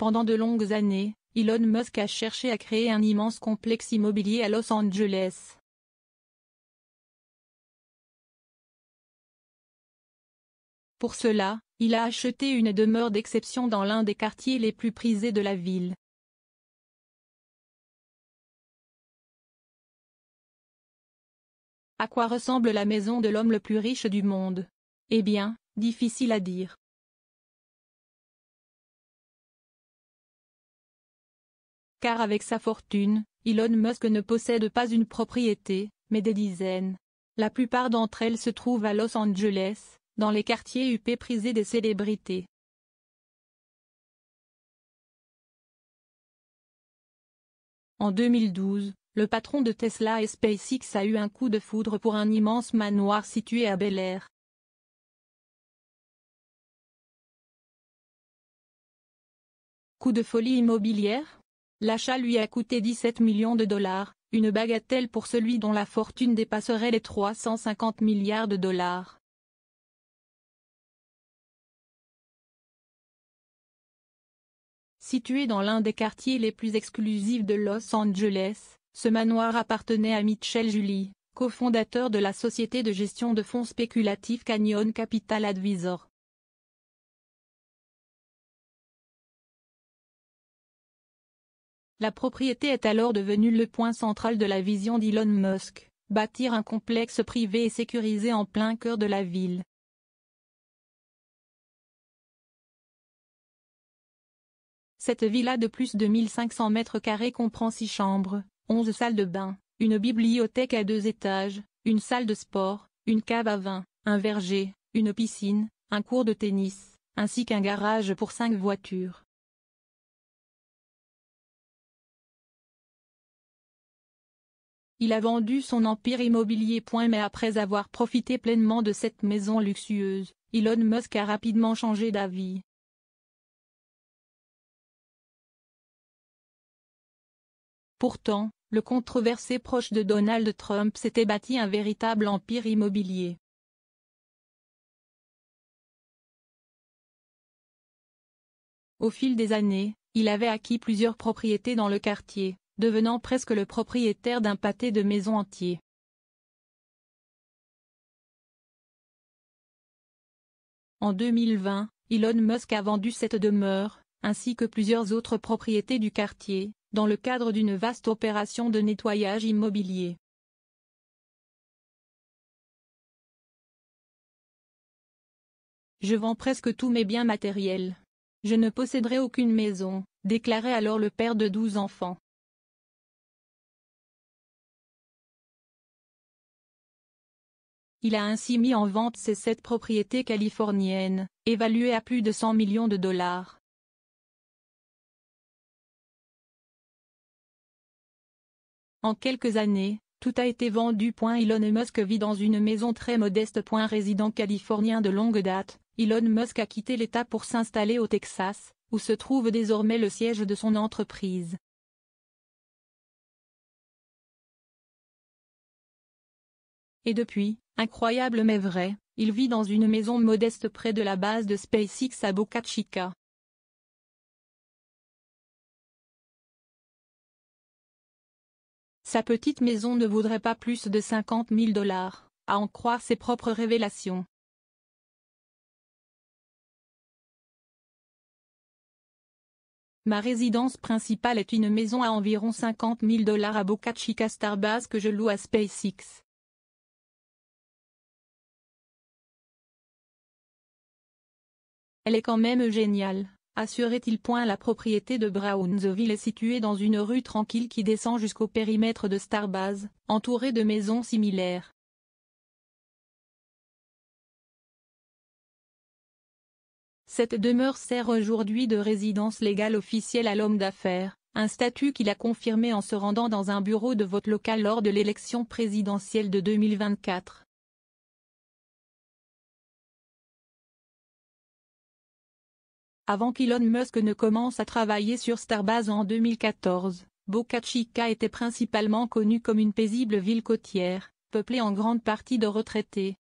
Pendant de longues années, Elon Musk a cherché à créer un immense complexe immobilier à Los Angeles. Pour cela, il a acheté une demeure d'exception dans l'un des quartiers les plus prisés de la ville. À quoi ressemble la maison de l'homme le plus riche du monde? Eh bien, difficile à dire. Car avec sa fortune, Elon Musk ne possède pas une propriété, mais des dizaines. La plupart d'entre elles se trouvent à Los Angeles, dans les quartiers huppés prisés des célébrités. En 2012, le patron de Tesla et SpaceX a eu un coup de foudre pour un immense manoir situé à Bel Air. Coup de folie immobilière? L'achat lui a coûté 17 millions de dollars, une bagatelle pour celui dont la fortune dépasserait les 350 milliards de dollars. Situé dans l'un des quartiers les plus exclusifs de Los Angeles, ce manoir appartenait à Mitchell Julie, cofondateur de la société de gestion de fonds spéculatifs Canyon Capital Advisor. La propriété est alors devenue le point central de la vision d'Elon Musk, bâtir un complexe privé et sécurisé en plein cœur de la ville. Cette villa de plus de 1500 mètres carrés comprend 6 chambres, 11 salles de bain, une bibliothèque à 2 étages, une salle de sport, une cave à vin, un verger, une piscine, un court de tennis, ainsi qu'un garage pour 5 voitures. Il a vendu son empire immobilier. Mais après avoir profité pleinement de cette maison luxueuse, Elon Musk a rapidement changé d'avis. Pourtant, le controversé proche de Donald Trump s'était bâti un véritable empire immobilier. Au fil des années, il avait acquis plusieurs propriétés dans le quartier, devenant presque le propriétaire d'un pâté de maisons entier. En 2020, Elon Musk a vendu cette demeure, ainsi que plusieurs autres propriétés du quartier, dans le cadre d'une vaste opération de nettoyage immobilier. Je vends presque tous mes biens matériels. Je ne posséderai aucune maison, déclarait alors le père de 12 enfants. Il a ainsi mis en vente ses 7 propriétés californiennes, évaluées à plus de 100 millions de dollars. En quelques années, tout a été vendu. Elon Musk vit dans une maison très modeste. Résident californien de longue date, Elon Musk a quitté l'État pour s'installer au Texas, où se trouve désormais le siège de son entreprise. Et depuis, incroyable mais vrai, il vit dans une maison modeste près de la base de SpaceX à Boca Chica. Sa petite maison ne vaudrait pas plus de 50 000 dollars, à en croire ses propres révélations. Ma résidence principale est une maison à environ 50 000 dollars à Boca Chica Starbase que je loue à SpaceX. Elle est quand même géniale, assurait-il. La propriété de Brownsville est située dans une rue tranquille qui descend jusqu'au périmètre de Starbase, entourée de maisons similaires. Cette demeure sert aujourd'hui de résidence légale officielle à l'homme d'affaires, un statut qu'il a confirmé en se rendant dans un bureau de vote local lors de l'élection présidentielle de 2024. Avant qu'Elon Musk ne commence à travailler sur Starbase en 2014, Boca Chica était principalement connue comme une paisible ville côtière, peuplée en grande partie de retraités,